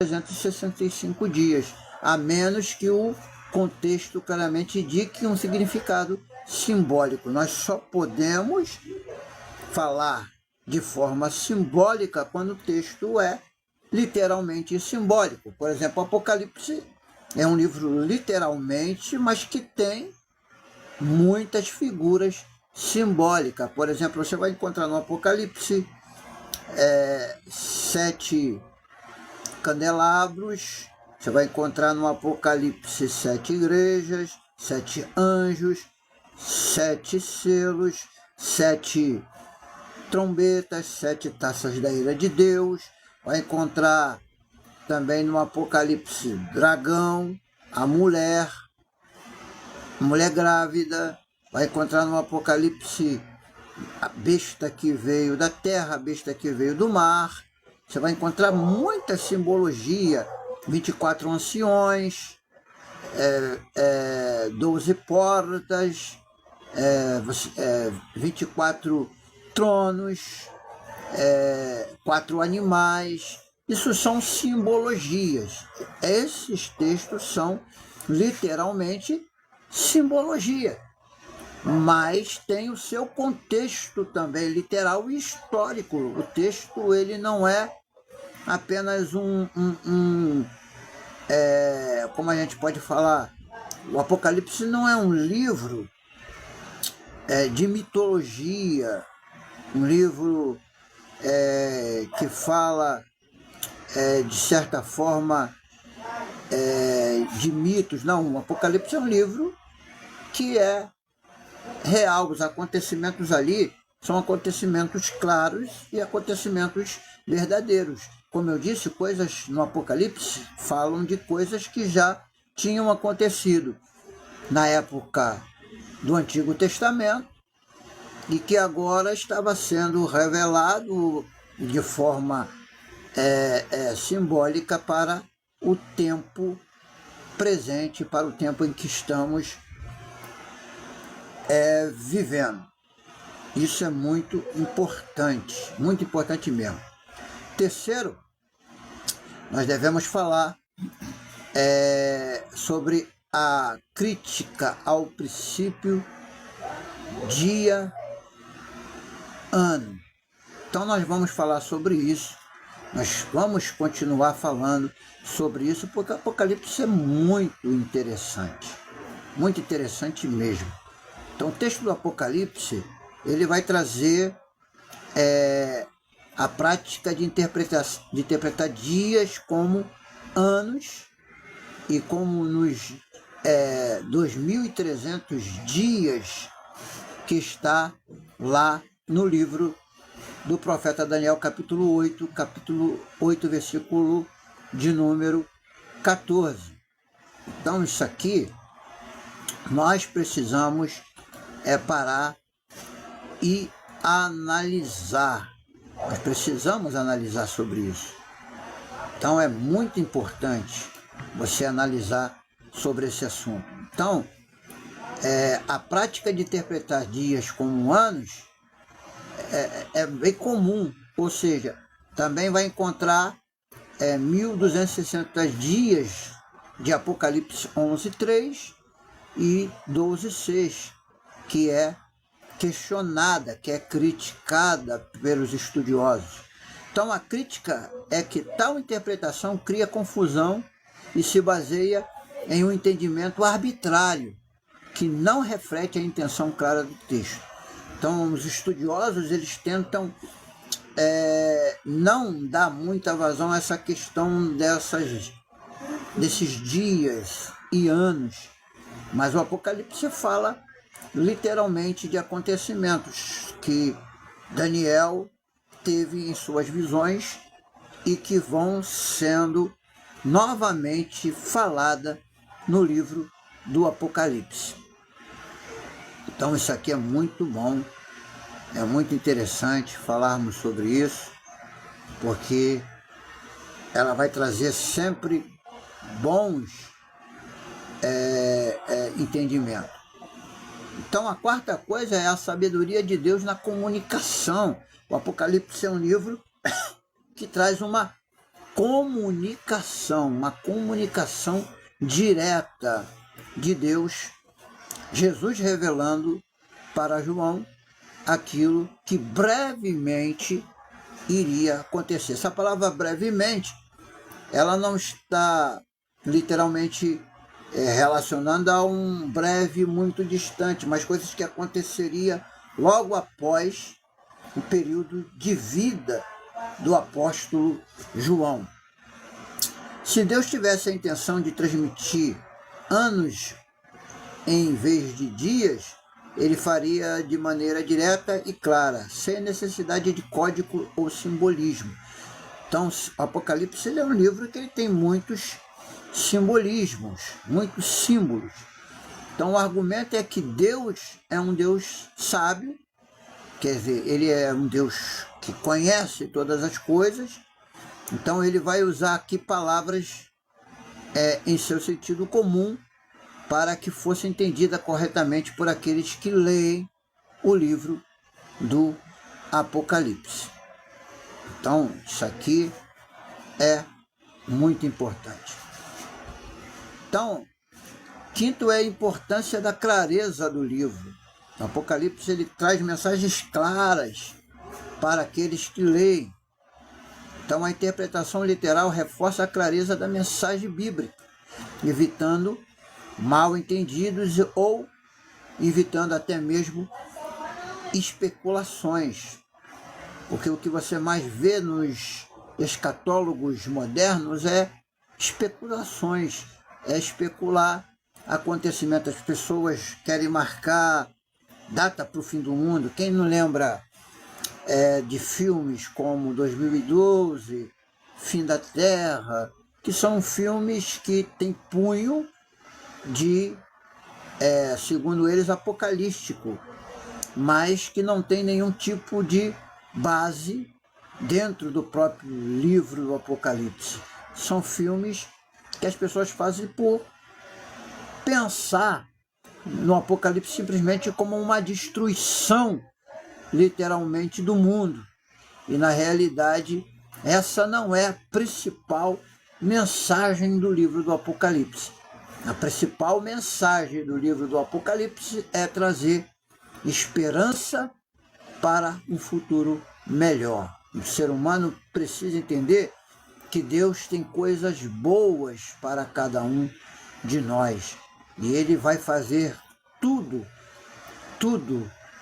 365 dias, a menos que o contexto claramente indique um significado simbólico. Nós só podemos falar de forma simbólica quando o texto é literalmente simbólico. Por exemplo, Apocalipse é um livro literalmente, mas que tem muitas figuras simbólicas. Por exemplo, você vai encontrar no Apocalipse 7 candelabros, você vai encontrar no Apocalipse 7 igrejas, 7 anjos, 7 selos, 7 trombetas, 7 taças da ira de Deus. Vai encontrar também no Apocalipse dragão, a mulher grávida. Vai encontrar no Apocalipse a besta que veio da terra, a besta que veio do mar. Você vai encontrar muita simbologia, 24 anciões, 12 portas, 24 tronos, 4 animais. Isso são simbologias. Esses textos são literalmente simbologia, mas tem o seu contexto também literal e histórico. O texto ele não é apenas como a gente pode falar, o Apocalipse não é um livro de mitologia, um livro que fala de certa forma de mitos. Não, o Apocalipse é um livro que é real. Os acontecimentos ali são acontecimentos claros e acontecimentos verdadeiros. Como eu disse, coisas no Apocalipse falam de coisas que já tinham acontecido na época do Antigo Testamento e que agora estava sendo revelado de forma simbólica para o tempo presente, para o tempo em que estamos vivendo. Isso é muito importante mesmo. Terceiro, nós devemos falar sobre a crítica ao princípio dia, ano. Então nós vamos falar sobre isso, nós vamos continuar falando sobre isso, porque o Apocalipse é muito interessante mesmo. Então o texto do Apocalipse, ele vai trazer a prática de interpretar dias como anos, e como nos 2.300 dias que está lá no livro do profeta Daniel, capítulo 8, versículo de número 14. Então isso aqui nós precisamos parar e analisar. Nós precisamos analisar sobre isso. Então é muito importante você analisar sobre esse assunto. Então, a prática de interpretar dias como anos é bem comum, ou seja, também vai encontrar 1.260 dias de Apocalipse 11:3 e 12:6, que é questionada, que é criticada pelos estudiosos. Então a crítica é que tal interpretação cria confusão e se baseia em um entendimento arbitrário, que não reflete a intenção clara do texto. Então os estudiosos eles tentam não dar muita vazão a essa questão desses dias e anos, mas o Apocalipse fala literalmente de acontecimentos que Daniel teve em suas visões e que vão sendo novamente falada no livro do Apocalipse. Então isso aqui é muito bom, é muito interessante falarmos sobre isso, porque ela vai trazer sempre bons entendimentos. Então a quarta coisa é a sabedoria de Deus na comunicação. O Apocalipse é um livro que traz uma uma comunicação direta de Deus, Jesus revelando para João aquilo que brevemente iria acontecer. Essa palavra brevemente, ela não está literalmente relacionando a um breve muito distante, mas coisas que aconteceria logo após o período de vida do apóstolo João. Se Deus tivesse a intenção de transmitir anos em vez de dias, ele faria de maneira direta e clara, sem necessidade de código ou simbolismo. Então, o Apocalipse ele é um livro que ele tem muitos simbolismos, muitos símbolos. Então, o argumento é que Deus é um Deus sábio, quer dizer, ele é um Deus que conhece todas as coisas, então ele vai usar aqui palavras em seu sentido comum para que fosse entendida corretamente por aqueles que leem o livro do Apocalipse. Então, isso aqui é muito importante. Então, quinto é a importância da clareza do livro. O Apocalipse ele traz mensagens claras para aqueles que leem. Então, a interpretação literal reforça a clareza da mensagem bíblica, evitando mal entendidos ou evitando até mesmo especulações. Porque o que você mais vê nos escatólogos modernos é especulações, é especular acontecimentos. As pessoas querem marcar data para o fim do mundo. Quem não lembra de filmes como 2012, Fim da Terra, que são filmes que têm punho de, segundo eles, apocalíptico, mas que não tem nenhum tipo de base dentro do próprio livro do Apocalipse. São filmes que as pessoas fazem por pensar no Apocalipse simplesmente como uma destruição, literalmente, do mundo. E, na realidade, essa não é a principal mensagem do livro do Apocalipse. A principal mensagem do livro do Apocalipse é trazer esperança para um futuro melhor. O ser humano precisa entender que Deus tem coisas boas para cada um de nós. E Ele vai fazer tudo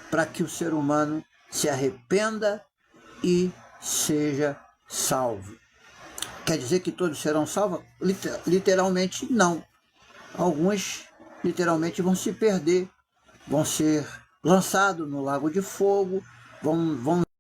para que o ser humano se arrependa e seja salvo. Quer dizer que todos serão salvos? Literalmente não. Alguns literalmente vão se perder, vão ser lançados no lago de fogo, vão